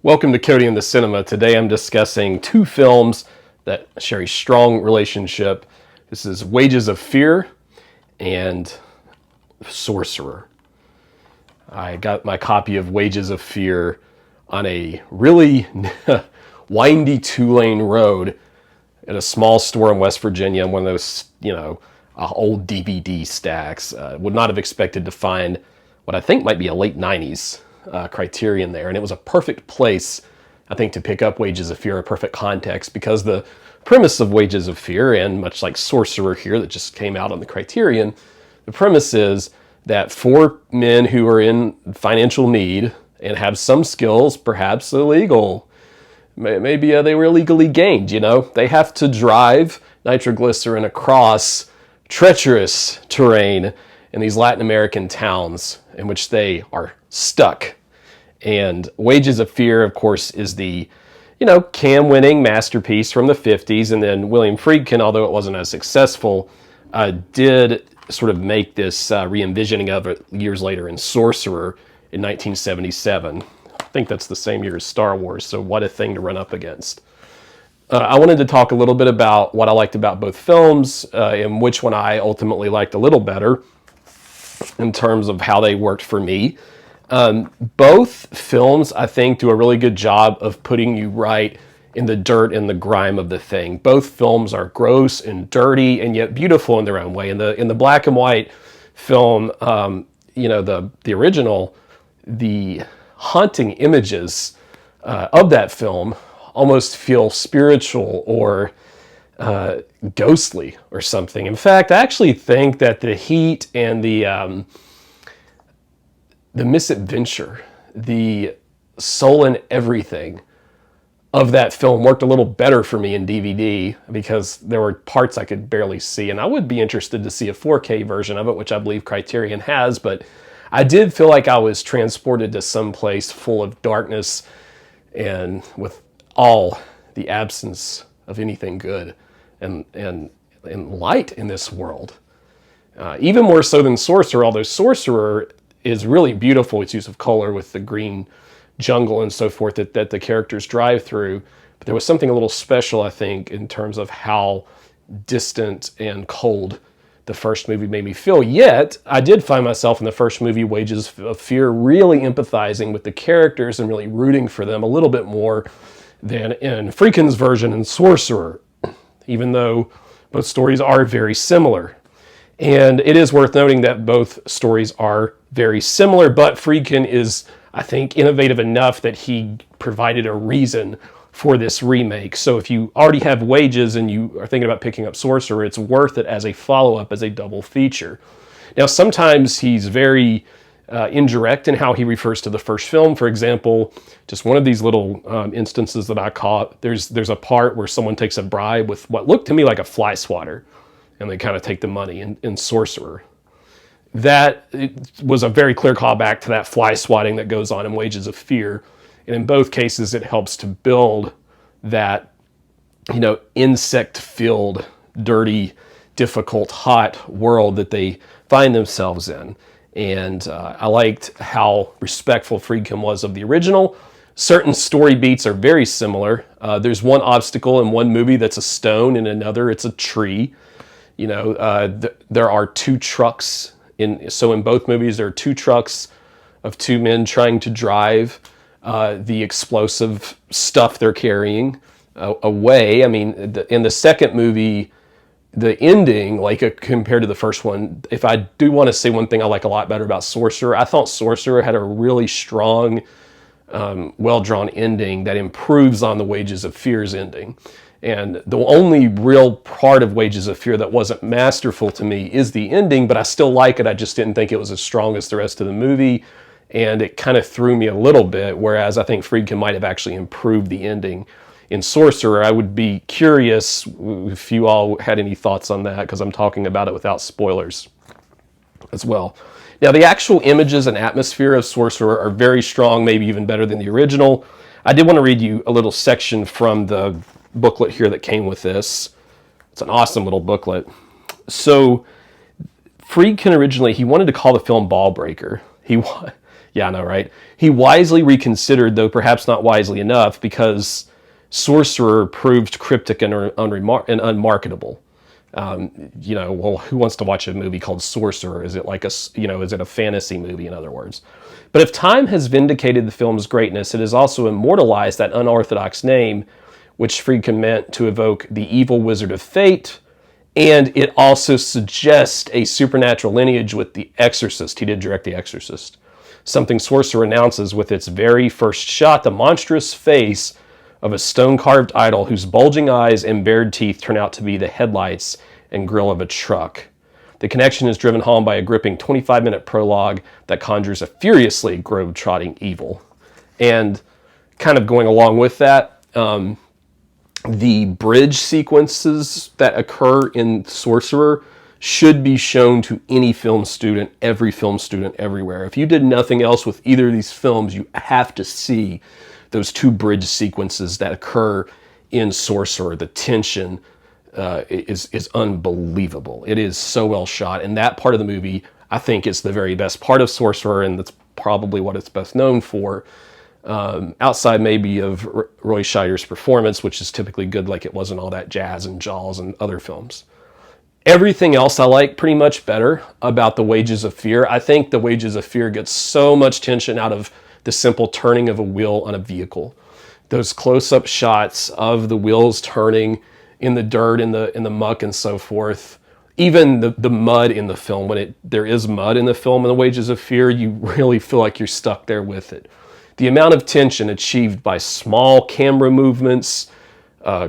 Welcome to Cody in the Cinema. Today I'm discussing two films that share a strong relationship. This is Wages of Fear and Sorcerer. I got my copy of Wages of Fear on a really windy two-lane road at a small store in West Virginia, one of those, old DVD stacks. Would not have expected to find what I think might be a late 90s Criterion there, and it was a perfect place, I think, to pick up Wages of Fear, a perfect context, because the premise of Wages of Fear, and much like Sorcerer here that just came out on the Criterion, the premise is that four men who are in financial need and have some skills, perhaps illegal, maybe they were illegally gained, they have to drive nitroglycerin across treacherous terrain in these Latin American towns in which they are stuck. And Wages of Fear, of course, is the, Cannes-winning masterpiece from the 50s. And then William Friedkin, although it wasn't as successful, did sort of make this re-envisioning of it years later in Sorcerer in 1977. I think that's the same year as Star Wars, so what a thing to run up against. I wanted to talk a little bit about what I liked about both films and which one I ultimately liked a little better in terms of how they worked for me. Both films, I think, do a really good job of putting you right in the dirt and the grime of the thing. Both films are gross and dirty and yet beautiful in their own way. In the black and white film, the original, the haunting images of that film almost feel spiritual or ghostly or something. In fact, I actually think that the heat and the misadventure, the soul and everything of that film worked a little better for me in DVD because there were parts I could barely see. And I would be interested to see a 4K version of it, which I believe Criterion has, but I did feel like I was transported to some place full of darkness and with all the absence of anything good and light in this world. Even more so than Sorcerer, although Sorcerer is really beautiful, its use of color with the green jungle and so forth that the characters drive through. But there was something a little special, I think, in terms of how distant and cold the first movie made me feel. Yet, I did find myself in the first movie, Wages of Fear, really empathizing with the characters and really rooting for them a little bit more than in Friedkin's version in Sorcerer, even though both stories are very similar. And it is worth noting that both stories are very similar, but Friedkin is, I think, innovative enough that he provided a reason for this remake. So if you already have Wages and you are thinking about picking up Sorcerer, it's worth it as a follow-up, as a double feature. Now, sometimes he's very indirect in how he refers to the first film. For example, just one of these little instances that I caught, there's a part where someone takes a bribe with what looked to me like a fly swatter, and they kind of take the money in Sorcerer. That was a very clear callback to that fly swatting that goes on in Wages of Fear. And in both cases, it helps to build that, insect-filled, dirty, difficult, hot world that they find themselves in. And I liked how respectful Friedkin was of the original. Certain story beats are very similar. There's one obstacle in one movie that's a stone, in another it's a tree. There are two trucks. So in both movies, there are two trucks of two men trying to drive the explosive stuff they're carrying away. I mean, in the second movie, the ending, compared to the first one, if I do want to say one thing I like a lot better about Sorcerer, I thought Sorcerer had a really strong, well-drawn ending that improves on the Wages of Fear's ending. And the only real part of Wages of Fear that wasn't masterful to me is the ending, but I still like it. I just didn't think it was as strong as the rest of the movie, and it kind of threw me a little bit, whereas I think Friedkin might have actually improved the ending in Sorcerer. I would be curious if you all had any thoughts on that, because I'm talking about it without spoilers as well. Now, the actual images and atmosphere of Sorcerer are very strong, maybe even better than the original. I did want to read you a little section from the booklet here that came with this. It's an awesome little booklet. So Friedkin originally, he wanted to call the film Ball Breaker. He Yeah, I know, right? He wisely reconsidered, though perhaps not wisely enough, because Sorcerer proved cryptic and unmarketable. Well, who wants to watch a movie called Sorcerer? Is it like is it a fantasy movie, in other words? But if time has vindicated the film's greatness, it has also immortalized that unorthodox name, which Friedkin meant to evoke the evil wizard of fate, and it also suggests a supernatural lineage with The Exorcist. He did direct The Exorcist. Something Sorcerer announces with its very first shot, the monstrous face of a stone-carved idol whose bulging eyes and bared teeth turn out to be the headlights and grille of a truck. The connection is driven home by a gripping 25-minute prologue that conjures a furiously globe-trotting evil. And kind of going along with that, the bridge sequences that occur in Sorcerer should be shown to any film student, every film student everywhere. If you did nothing else with either of these films, you have to see those two bridge sequences that occur in Sorcerer. The tension is unbelievable. It is so well shot, and that part of the movie, I think, is the very best part of Sorcerer, and that's probably what it's best known for. Outside maybe of Roy Scheider's performance, which is typically good, like it wasn't all that jazz and Jaws and other films. Everything else I like pretty much better about The Wages of Fear. I think The Wages of Fear gets so much tension out of the simple turning of a wheel on a vehicle. Those close-up shots of the wheels turning in the dirt, in the muck and so forth. Even the mud in the film, when there is mud in the film in The Wages of Fear, you really feel like you're stuck there with it. The amount of tension achieved by small camera movements,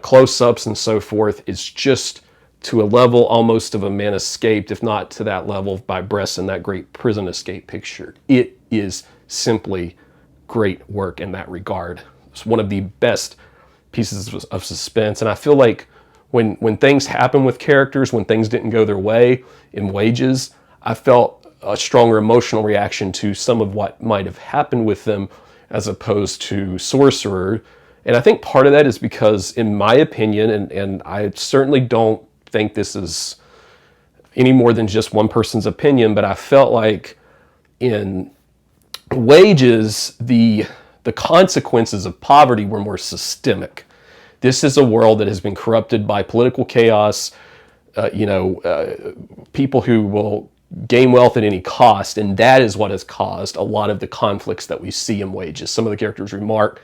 close-ups and so forth is just to a level almost of A Man Escaped, if not to that level by Bresson, that great prison escape picture. It is simply great work in that regard. It's one of the best pieces of suspense, and I feel like when things happen with characters, when things didn't go their way in Wages, I felt a stronger emotional reaction to some of what might have happened with them as opposed to Sorcerer. And I think part of that is because, in my opinion, and I certainly don't think this is any more than just one person's opinion, but I felt like in Wages, the consequences of poverty were more systemic. This is a world that has been corrupted by political chaos, people who will gain wealth at any cost, and that is what has caused a lot of the conflicts that we see in Wages. Some of the characters remark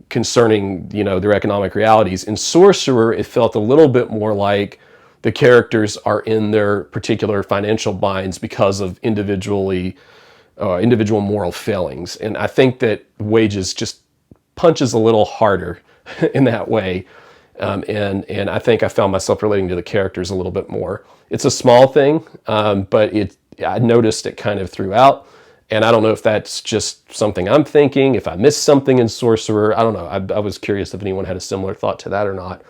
concerning, their economic realities. In Sorcerer, it felt a little bit more like the characters are in their particular financial binds because of individual moral failings. And I think that Wages just punches a little harder in that way. And I think I found myself relating to the characters a little bit more. It's a small thing, but I noticed it kind of throughout. And I don't know if that's just something I'm thinking, if I missed something in Sorcerer. I don't know. I was curious if anyone had a similar thought to that or not.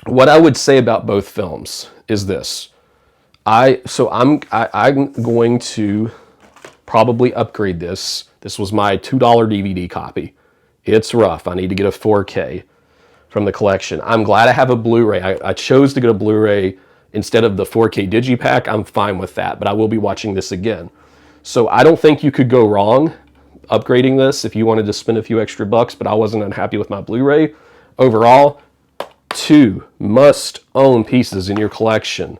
What I would say about both films is this. I'm going to probably upgrade this. This was my $2 DVD copy. It's rough. I need to get a 4K from the collection. I'm glad I have a Blu-ray. I chose to get a Blu-ray instead of the 4K Digipack. I'm fine with that, but I will be watching this again. So I don't think you could go wrong upgrading this if you wanted to spend a few extra bucks, but I wasn't unhappy with my Blu-ray. Overall, 2 must-own pieces in your collection,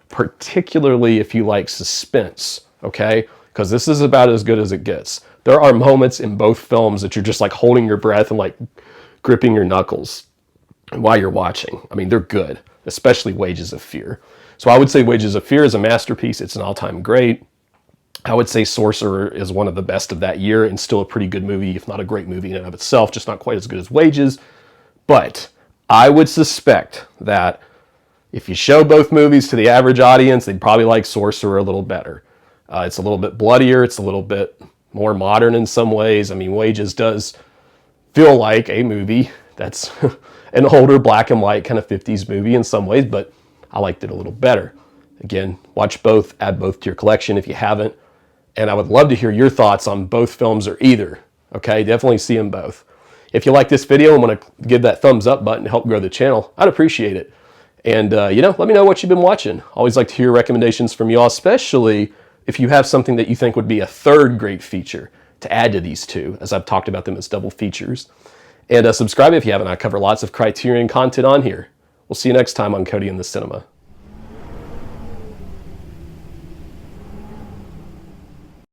particularly if you like suspense, okay? Because this is about as good as it gets. There are moments in both films that you're just like holding your breath and like gripping your knuckles while you're watching. I mean, they're good, especially Wages of Fear. So I would say Wages of Fear is a masterpiece. It's an all-time great. I would say Sorcerer is one of the best of that year and still a pretty good movie, if not a great movie in and of itself, just not quite as good as Wages. But I would suspect that if you show both movies to the average audience, they'd probably like Sorcerer a little better. It's a little bit bloodier. It's a little bit more modern in some ways. I mean, Wages does feel like a movie that's an older black and white kind of 50s movie in some ways, but I liked it a little better. Again, watch both, add both to your collection if you haven't. And I would love to hear your thoughts on both films or either. Okay, definitely see them both. If you like this video and want to give that thumbs up button to help grow the channel, I'd appreciate it. And, let me know what you've been watching. Always like to hear recommendations from y'all, especially if you have something that you think would be a third great feature to add to these two, as I've talked about them as double features. And subscribe if you haven't. I cover lots of Criterion content on here. We'll see you next time on Cody in the Cinema.